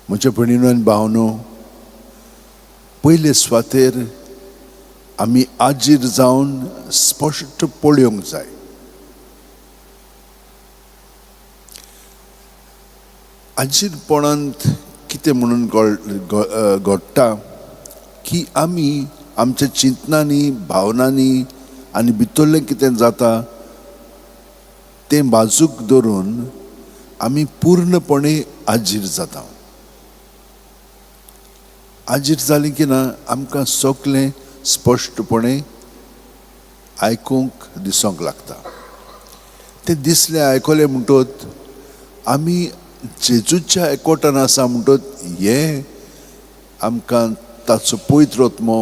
म्हज्या भयणीनो आनी भावनो, पयले सुवातेर आमी आजीर जावन स्पश्ट पळोवंक जाय. आजीरपणांत कितें म्हणून घडटा की आमी आमच्या चिंतनांनी, भावनांनी आनी भितरलें कितें जाता तें बाजूक धरून आमी पूर्णपणे आजीर जाता. आजीर जालीं की ना आमकां सगलें स्पश्टपणे आयकूंक दिसोंक लागता. तें दिसलें आयकलें म्हणटत आमी जेजूच्या एकवटान आसा म्हणटत हें आमकां ताचो पवित्र आत्मो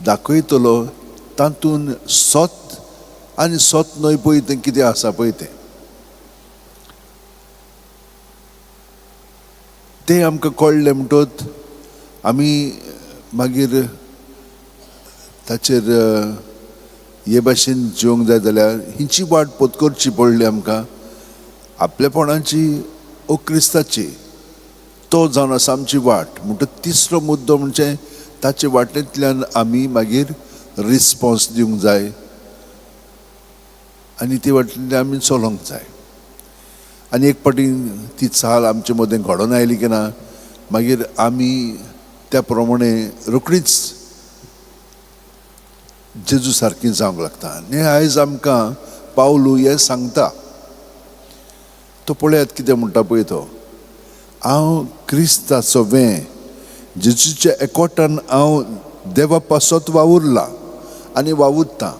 दाखयतलो. तातूंत सत आनी सत न्हय पळय तें कितें आसा पळय तें आमकां कळ्ळें म्हणटत आमी मागीर ताचेर हे भाशेन जिवंक जाय जाल्यार हिची वाट पत्करची पडली आमकां आपलेपणाची ओ क्रिस्ताची. तो जावन आसा आमची वाट म्हणटत तिसरो मुद्दो म्हणजे ताचे वाटेंतल्यान आमी मागीर रिस्पॉन्स दिवंक जाय आनी ती वाटेंतल्यान आमी चलोंक जाय. आनी एक फावटी ती चाल आमचे मदें घडोवन आयली की ना मागीर आमी त्या प्रमाणे रोखडीच जेजू सारकीं जावंक लागता. आनी आयज आमकां पावलू हें सांगता. तो पळयात कितें म्हणटा पळय तो, हांव क्रिस्ताचो वें जेजूच्या एकवटान हांव देवा पासत वावुरला आनी वावुरता.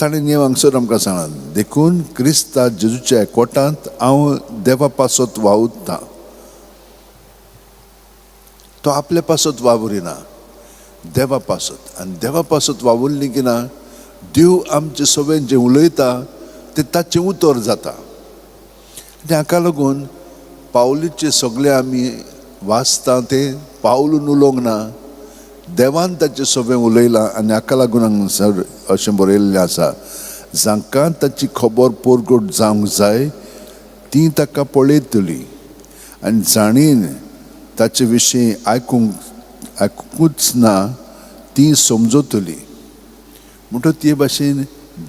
ताणें हें हांगसर आमकां सांगला देखून क्रिस्ता जेजूच्या एकवटांत हांव देवा पासत वावुरता. तो आपल्या पासत वावुरिना, देवा पासत. आनी देवा पासत वावुरली की ना देव आमचे सगळें जें उलयता तें ताचें उतर जाता. आनी हाका लागून पावलीचे सगळे आमी वाचता तें पावलून उलोवंक ना, देवान ताचें सगळें उलयलां. आनी हाका लागून हांगासर अशें बरयल्लें आसा, जांकां ताची खबर परगट जावंक जाय ती ताका पळयतली आनी जाणीन ताचे विशीं आयकूंकूच ना ती समजतली. म्हणटत हे भाशेन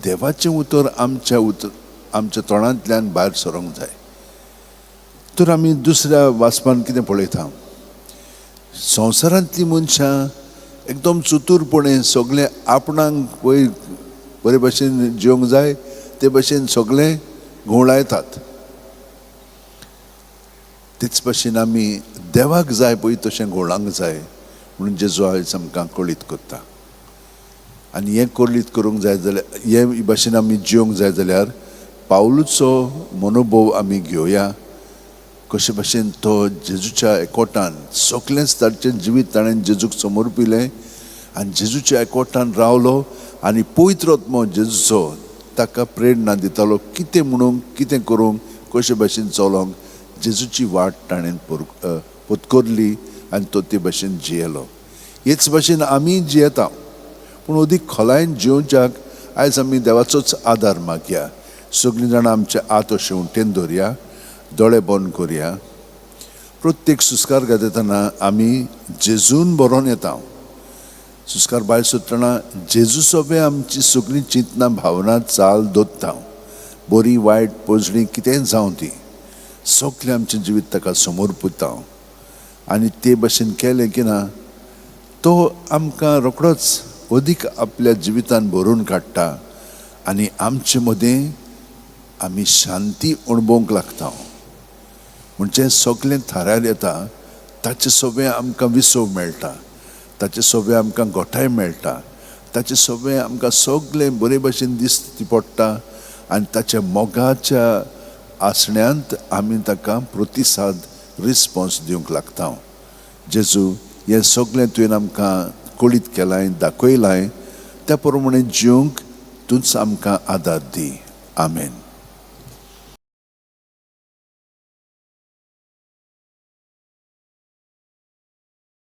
देवाचें उतर आमच्या तोंडांतल्यान भायर सरोंक जाय. तर आमी दुसऱ्या वाचपान कितें पळयता, संवसारांतलीं मनशां एकदम चतुरपणे सगळें आपणाक पळय बरे भाशेन जिवंक जाय ते भाशेन सगळें घुवळायतात. तेच भाशेन आमी देवाक जाय पळय तशें घुवळांक जाय म्हणून जेजू आयज आमकां कळीत करता. आनी हें कळीत करूंक जाय जाल्यार हे भाशेन आमी जिवंक जाय जाल्यार पावलूचो मनोभव आमी घेवया. कशे भाशेन तो जेजूच्या एकवटान सगळेंच ताचें जिवीत ताणें जेजूक समर्पिलें आनी जेजूच्या एकवटान रावलो आनी पवित्र आत्मो जेजूचो ताका प्रेरणा दितालो कितें म्हणूंक, कितें करूंक, कशे भाशेन चलोंक. जेजूची वाट ताणें पत्करली आनी तो ते भाशेन जियेलो. हेच भाशेन आमी जियेता पूण अदीक खोलायेन जिवच्याक आयज आमी देवाचोच आदार मागया. सगळीं जाणां आमचे हात अशें उंटेन धरया, दोळे बंद करया. प्रत्येक सुस्कार घालतना आमी जेजून बरोवन येता. सुस्कार भायर सरतना जेजू सोबे आमची सगळीं चिंतनां, भावना, चाल दोत्ता. बरी वायट पोजणी कितेंय जावं ती सगळें आमचें जिवीत ताका समर्पिता. आनी ते भाशेन केलें की ना तो आमकां रोखडोच अदीक आपल्या जिवितान भरून काडटा आनी आमचे मदें आमी शांती अणभवंक लागता. म्हणजे सगळें थाऱ्यार येता, ताचें सगळें आमकां विसव मेळटा, ताचें सगळें आमकां गोठाय मेळटा, ताचें सगळें आमकां सगळें बरे भाशेन दिश्टी पडटा आनी ताच्या मोगाच्या आसण्यांत आमी ताका प्रतिसाद रिस्पॉन्स दिवंक लागता. जेजू हें सगळें तुवें आमकां कळीत केलां, दाखयलां, त्या प्रमाणे जिवंक तूंच आमकां आदार दी. आमेन.